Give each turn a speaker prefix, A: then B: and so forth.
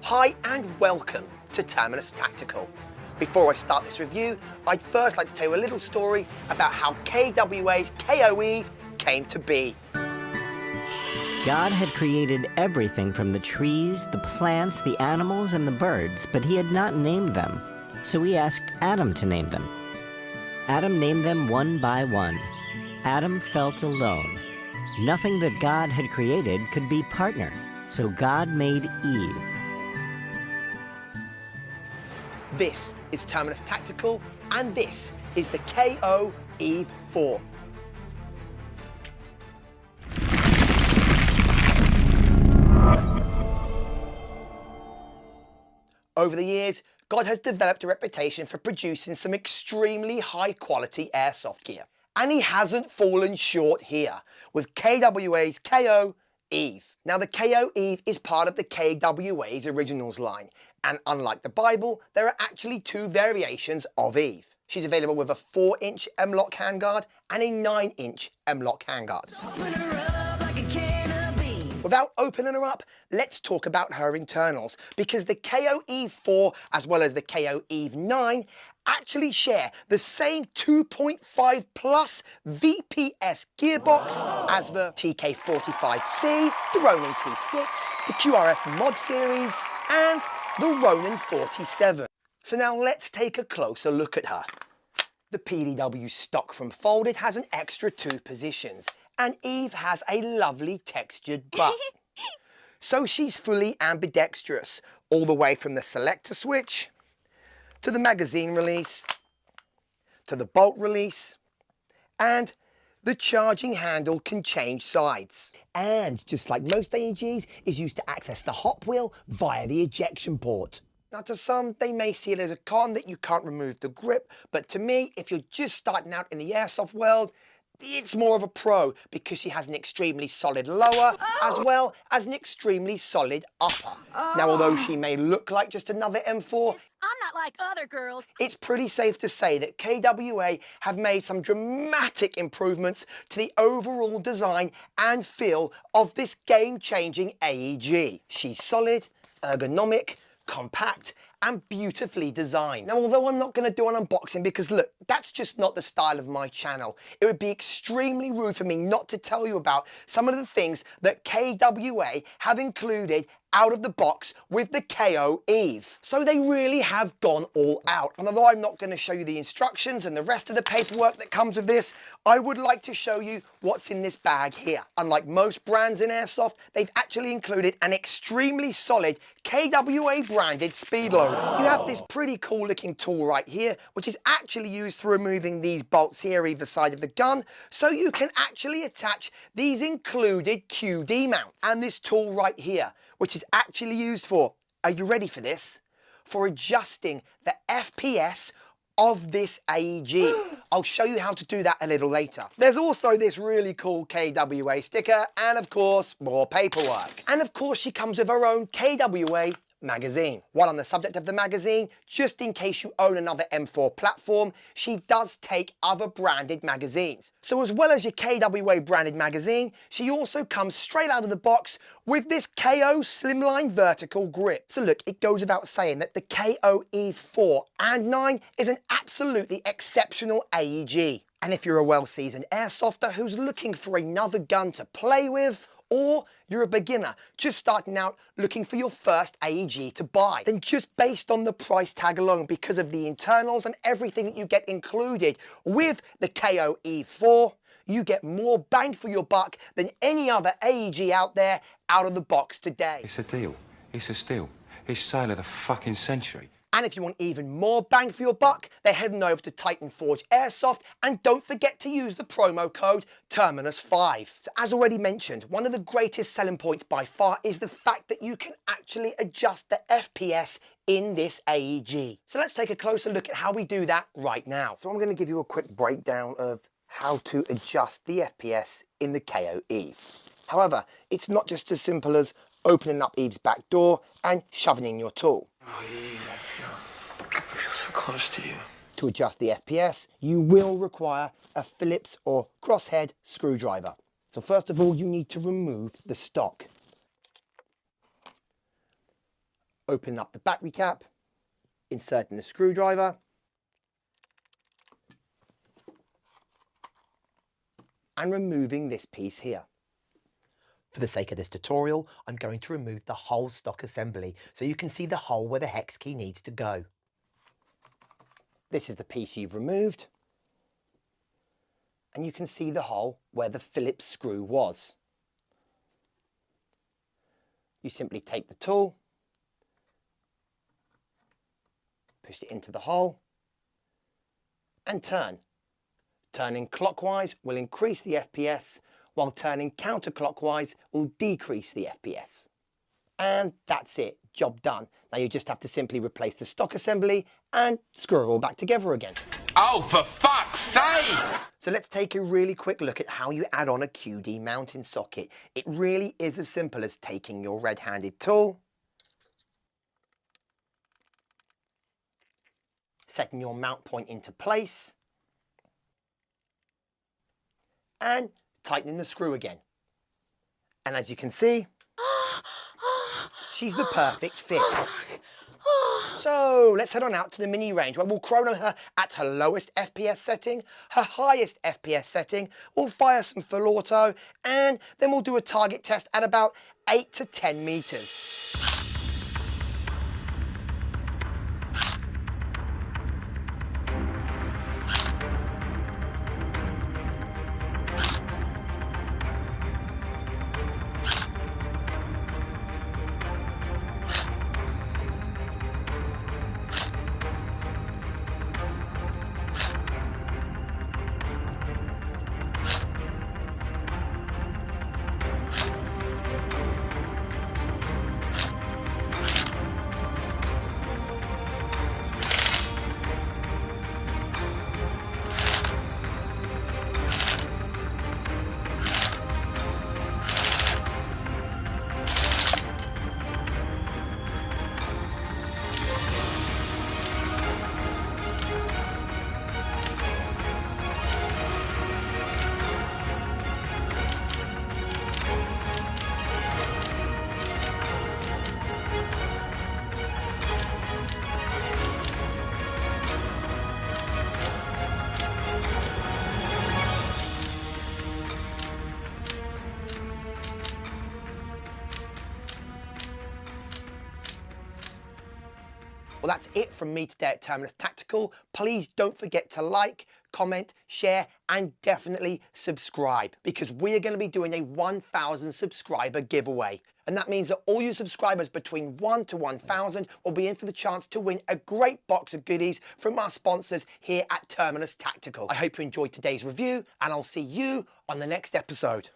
A: Hi and welcome to Terminus Tactical. Before I start this review, I'd first like to tell you a little story about how KWA's KO EVE came to be.
B: God had created everything from the trees, the plants, the animals, and the birds, but he had not named them. So he asked Adam to name them. Adam named them one by one. Adam felt alone. Nothing that God had created could be partner, so God made Eve.
A: This is Terminus Tactical, and this is the KO EVE-4. Over the years, God has developed a reputation for producing some extremely high-quality airsoft gear. And he hasn't fallen short here with KWA's KO EVE. Now, the KO EVE is part of the KWA's Originals line, and unlike the Bible, there are actually two variations of Eve. She's available with a 4-inch M-LOK handguard and a 9-inch M-LOK handguard. Without opening her up, let's talk about her internals, because the KO EVE-4 as well as the KO Eve-9 actually share the same 2.5 plus VPS gearbox as the TK45C, the Ronin T6, the QRF Mod Series, and the Ronin 47. So now let's take a closer look at her. The PDW stock from Folded has an extra 2 positions, and Eve has a lovely textured butt. So she's fully ambidextrous, all the way from the selector switch, to the magazine release, to the bolt release, and the charging handle can change sides. And just like most AEGs, is used to access the hop wheel via the ejection port. Now, to some, they may see it as a con that you can't remove the grip, but to me, if you're just starting out in the airsoft world, it's more of a pro because she has an extremely solid lower as well as an extremely solid upper. Now, although she may look like just another M4,
C: I'm not like other girls.
A: It's pretty safe to say that KWA have made some dramatic improvements to the overall design and feel of this game-changing AEG. She's solid, ergonomic, compact, and beautifully designed. Now, although I'm not going to do an unboxing because look, that's just not the style of my channel. It would be extremely rude for me not to tell you about some of the things that KWA have included out of the box with the KO EVE. So they really have gone all out. And although I'm not going to show you the instructions and the rest of the paperwork that comes with this, I would like to show you what's in this bag here. Unlike most brands in airsoft, they've actually included an extremely solid KWA branded speed loader. You have this pretty cool looking tool right here, which is actually used for removing these bolts here either side of the gun, so you can actually attach these included QD mounts. And this tool right here, which is actually used for, are you ready for this? For adjusting the FPS of this AEG. I'll show you how to do that a little later. There's also this really cool KWA sticker and of course more paperwork. And of course she comes with her own KWA magazine. While on the subject of the magazine, just in case you own another M4 platform, she does take other branded magazines. So as well as your KWA branded magazine, she also comes straight out of the box with this KO Slimline vertical grip. So look, it goes without saying that the KO EVE-4 and 9 is an absolutely exceptional AEG. And if you're a well-seasoned airsofter who's looking for another gun to play with, or you're a beginner just starting out looking for your first AEG to buy, then just based on the price tag alone, because of the internals and everything that you get included with the KO EVE-4, you get more bang for your buck than any other AEG out there out of the box today.
D: It's a deal. It's a steal. It's sale of the fucking century.
A: And if you want even more bang for your buck, they're heading over to Titan Forge Airsoft, and don't forget to use the promo code Terminus5. So as already mentioned, one of the greatest selling points by far is the fact that you can actually adjust the FPS in this AEG. So let's take a closer look at how we do that right now. So I'm going to give you a quick breakdown of how to adjust the FPS in the KO EVE. However, it's not just as simple as opening up Eve's back door and shoving in your tool.
E: Oh, Eve, I feel so close to you.
A: To adjust the FPS, you will require a Phillips or crosshead screwdriver. So first of all, you need to remove the stock. Opening up the battery cap, inserting the screwdriver, and removing this piece here. For the sake of this tutorial, I'm going to remove the whole stock assembly so you can see the hole where the hex key needs to go. This is the piece you've removed, and you can see the hole where the Phillips screw was. You simply take the tool, push it into the hole, and turn. Turning clockwise will increase the FPS, while turning counterclockwise will decrease the FPS. And that's it, job done. Now you just have to simply replace the stock assembly and screw it all back together again.
E: Oh, for fuck's sake!
A: So let's take a really quick look at how you add on a QD mounting socket. It really is as simple as taking your red-handed tool, setting your mount point into place, and tightening the screw again. And as you can see, she's the perfect fit. So let's head on out to the mini range where we'll chrono her at her lowest FPS setting, her highest FPS setting, we'll fire some full auto, and then we'll do a target test at about 8 to 10 meters. Well, that's it from me today at Terminus Tactical. Please don't forget to like, comment, share, and definitely subscribe, because we are going to be doing a 1,000 subscriber giveaway. And that means that all you subscribers between 1 to 1,000 will be in for the chance to win a great box of goodies from our sponsors here at Terminus Tactical. I hope you enjoyed today's review, and I'll see you on the next episode.